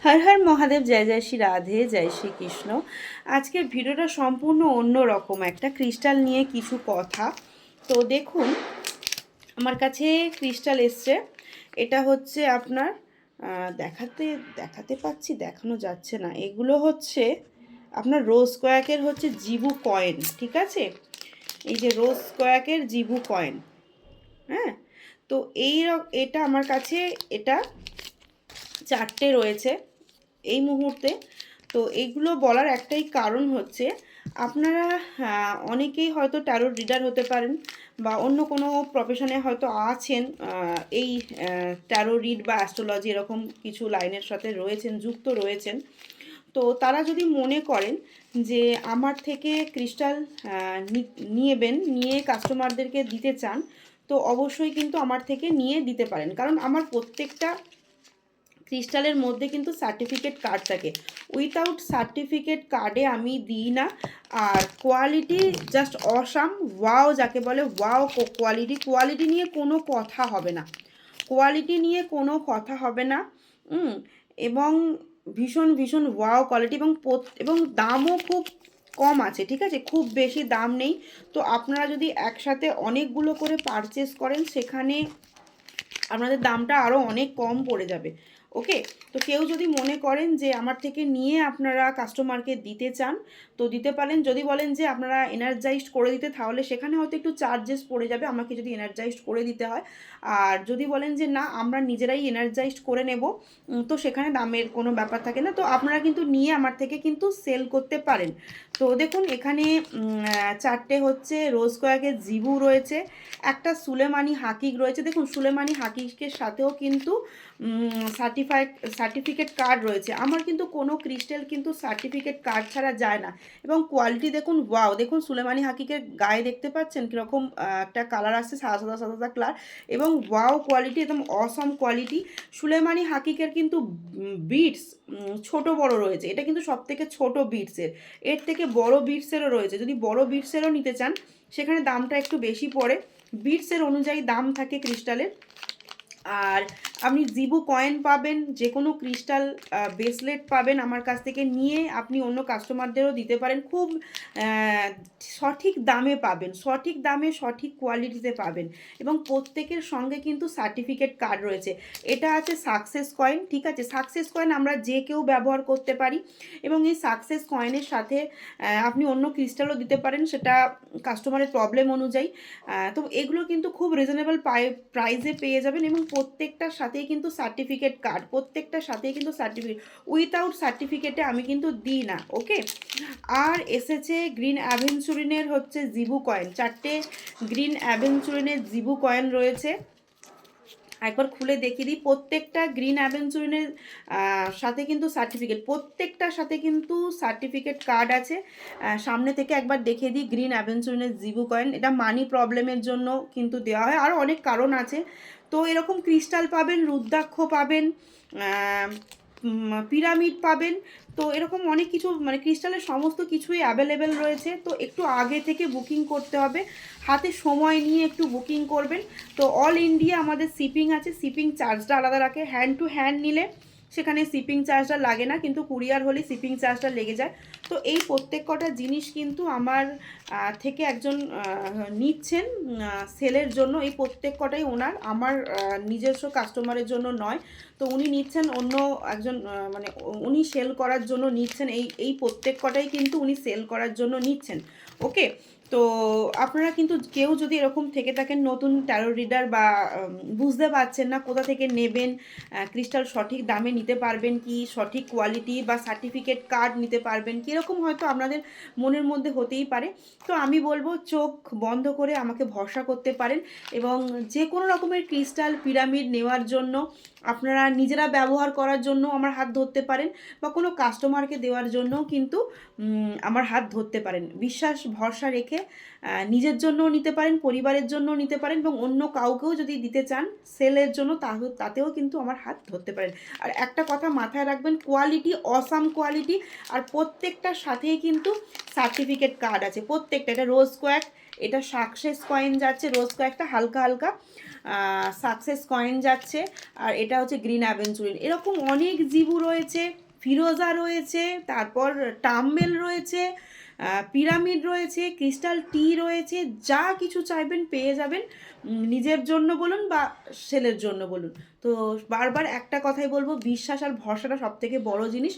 হর হর মহাদেব, জয় জয় শ্রী রাধে, জয় শ্রীকৃষ্ণ। আজকের ভিডিওটা সম্পূর্ণ অন্য রকম একটা ক্রিস্টাল নিয়ে কিছু কথা। তো দেখুন, আমার কাছে ক্রিস্টাল এসছে। এটা হচ্ছে আপনার দেখাতে দেখাতে পাচ্ছি, দেখানো যাচ্ছে না। এগুলো হচ্ছে আপনার রোজ কয়েকের হচ্ছে জিবু কয়েন, ঠিক আছে? এই যে রোজ কয়েকের জিবু কয়েন, হ্যাঁ। তো এটা আমার কাছে এটা 4টে রয়েছে এই মুহূর্তে। তো এইগুলো বলার একটাই কারণ হচ্ছে, আপনারা অনেকেই হয়তো ট্যারোট রিডার হতে পারেন বা অন্য কোনো প্রফেশনে হয়তো আছেন, এই ট্যারো রিড বা অ্যাস্ট্রোলজি এরকম কিছু লাইনের সাথে রয়েছেন, যুক্ত রয়েছেন। তো তারা যদি মনে করেন যে আমার থেকে ক্রিস্টাল নিয়ে কাস্টমারদেরকে দিতে চান, তো অবশ্যই কিন্তু আমার থেকে নিয়ে দিতে পারেন। কারণ আমার প্রত্যেকটা ক্রিস্টালের মধ্যে কিন্তু সার্টিফিকেট কার্ড থাকে। উইথাউট সার্টিফিকেট কার্ডে আমি দিই না। আর কোয়ালিটি জাস্ট অসাম, ওয়াও যাকে বলে, ওয়াও কোয়ালিটি নিয়ে কোনো কথা হবে না, কোয়ালিটি নিয়ে কোনো কথা হবে না। এবং ভীষণ ভীষণ ওয়াও কোয়ালিটি, এবং দামও খুব কম আছে, ঠিক আছে? খুব বেশি দাম নেই। তো আপনারা যদি একসাথে অনেকগুলো করে পারচেস করেন, সেখানে আপনাদের দামটা আরও অনেক কম পড়ে যাবে। ওকে, তো কেউ যদি মনে করেন যে আমার থেকে নিয়ে আপনারা কাস্টমারকে দিতে চান, তো দিতে পারেন। যদি বলেন যে আপনারা এনার্জাইজড করে দিতে, তাহলে সেখানে হয়তো একটু চার্জেস পড়ে যাবে আমাকে যদি এনার্জাইজড করে দিতে হয়। আর যদি বলেন যে না, আমরা নিজেরাই এনার্জাইজড করে নেব, তো সেখানে দামের কোনো ব্যাপার থাকে না। তো আপনারা কিন্তু নিয়ে আমার থেকে কিন্তু সেল করতে পারেন। তো দেখুন, এখানে 4টে হচ্ছে রোজ কয়েকের জিবু রয়েছে, একটা সুলেমানি হাকিক রয়েছে। দেখুন, সুলেমানি হাকিকের সাথেও কিন্তু সার্টিফিকেট কার্ড রয়েছে। আমার কিন্তু কোনো ক্রিস্টাল কিন্তু সার্টিফিকেট কার্ড ছাড়া যায় না। এবং কোয়ালিটি দেখুন, ওয়াও! দেখুন সুলেমানি হাকিকের গায়ে দেখতে পাচ্ছেন কীরকম একটা কালার আসছে, সাদা সাদা সাদা সাদা কালার, এবং ওয়াও কোয়ালিটি, একদম অসম কোয়ালিটি। সুলেমানি হাকিকের কিন্তু বিটস ছোট বড় রয়েছে, এটা কিন্তু সবথেকে ছোট বিটসের। এর থেকে বড় বিটসেরও রয়েছে, যদি বড় বিটসেরও নিতে চান সেখানে দামটা একটু বেশি পড়ে। বিটসের অনুযায়ী দাম থাকে ক্রিস্টালের। আর আপনি জিবু কয়েন পাবেন, যে কোনো ক্রিস্টাল ব্রেসলেট পাবেন আমার কাছ থেকে নিয়ে আপনি অন্য কাস্টমারদেরও দিতে পারেন। খুব সঠিক দামে পাবেন, সঠিক দামে সঠিক কোয়ালিটিতে পাবেন। এবং প্রত্যেকের সঙ্গে কিন্তু সার্টিফিকেট কার্ড রয়েছে। এটা আছে সাকসেস কয়েন, ঠিক আছে? সাকসেস কয়েন আমরা যে কেউ ব্যবহার করতে পারি। এবং এই সাকসেস কয়েনের সাথে আপনি অন্য ক্রিস্টালও দিতে পারেন, সেটা কাস্টমারের প্রবলেম অনুযায়ী। তো এগুলো কিন্তু খুব রিজনেবল প্রাইসে পেয়ে যাবেন। এবং প্রত্যেকটার সাথেই কিন্তু সার্টিফিকেট কার্ড, প্রত্যেকটার সাথেই কিন্তু সার্টিফিকেট। উইথাউট সার্টিফিকেটে আমি কিন্তু দিই না। ওকে, আর এসেছে গ্রিন অ্যাভেঞ্চুরিনের হচ্ছে জিবু কয়েন। 4টে গ্রিন অ্যাভেঞ্চুরিনের জিবু কয়েন রয়েছে। একবার খুলে দেখিয়ে দিই। প্রত্যেকটা গ্রিন অ্যাভেঞ্চুরিনের সাথে কিন্তু সার্টিফিকেট, প্রত্যেকটার সাথে কিন্তু সার্টিফিকেট কার্ড আছে। সামনে থেকে একবার দেখিয়ে দিই। গ্রিন অ্যাভেঞ্চুরিনের জিবু কয়েন, এটা মানি প্রবলেমের জন্য কিন্তু দেওয়া হয়, আরও অনেক কারণ আছে। তো এরকম ক্রিস্টাল পাবেন, রুদ্রাক্ষ পাবেন, পিরামিড পাবেন। তো এরকম অনেক কিছু, মানে ক্রিস্টালের সমস্ত কিছুই অ্যাভেলেবেল রয়েছে। তো একটু আগে থেকে বুকিং করতে হবে, হাতে সময় নিয়ে একটু বুকিং করবেন। তো অল ইন্ডিয়া আমাদের শিপিং আছে, শিপিং চার্জটা আলাদা রাখে। হ্যান্ড টু হ্যান্ড নিলে সেখানে শিপিং চার্জটা লাগে না, কিন্তু কুরিয়ার হলে শিপিং চার্জটা লেগে যায়। তো এই প্রত্যেক কটা জিনিস কিন্তু আমার থেকে একজন নিচ্ছেন সেলের জন্য। এই প্রত্যেক কটাই ওনার, আমার নিজস্ব কাস্টমারের জন্য নয়। তো উনি নিচ্ছেন অন্য একজন, মানে উনি সেল করার জন্য নিচ্ছেন। এই প্রত্যেক কটাই কিন্তু উনি সেল করার জন্য নিচ্ছেন। ওকে, তো আপনারা কিন্তু কেউ যদি এরকম থেকে থাকেন, নতুন ট্যারো রিডার, বা বুঝতে পারছেন না কোথা থেকে নেবেন, ক্রিস্টাল সঠিক দামে নিতে পারবেন কি, সঠিক কোয়ালিটি বা সার্টিফিকেট কার্ড নিতে পারবেন কি, এরকম হয়তো আপনাদের মনের মধ্যে হতেই পারে। তো আমি বলবো, চোখ বন্ধ করে আমাকে ভরসা করতে পারেন। এবং যে কোনো রকমের ক্রিস্টাল পিরামিড নেওয়ার জন্য, আপনারা নিজেরা ব্যবহার করার জন্য আমার হাত ধরতে পারেন, বা কোনো কাস্টমারকে দেওয়ার জন্যও কিন্তু আমার হাত ধরতে পারেন। বিশ্বাস ভরসা রেখে নিজের জন্যও নিতে পারেন, পরিবারের জন্যও নিতে পারেন, এবং অন্য কাউকেও যদি দিতে চান সেলের জন্য, তাতেও কিন্তু আমার হাত ধরতে পারেন। আর একটা কথা মাথায় রাখবেন, কোয়ালিটি অসাম কোয়ালিটি। আর প্রত্যেকটার সাথেই কিন্তু সার্টিফিকেট কার্ড আছে, প্রত্যেকটা। এটা রোজ কোয়াক, এটা সাকসেস কয়েন যাচ্ছে, রোজ কয়েকটা হালকা হালকা সাকসেস কয়েন যাচ্ছে। আর এটা হচ্ছে গ্রিন অ্যাভেঞ্চুরিন। এরকম অনেক জিবু রয়েছে, ফিরোজা রয়েছে, তারপর টাম্বেল রয়েছে, পিরামিড রয়েছে, ক্রিস্টাল টি রয়েছে, যা কিছু চাইবেন পেয়ে যাবেন। নিজের জন্য বলুন বা সেলের জন্য বলুন। তো বারবার একটা কথাই বলবো, বিশ্বাস আর ভরসাটা সবথেকে বড় জিনিস।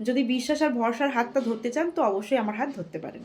যদি বিশ্বাস আর ভরসার হাতটা ধরতে চান তো অবশ্যই আমার হাত ধরতে পারেন।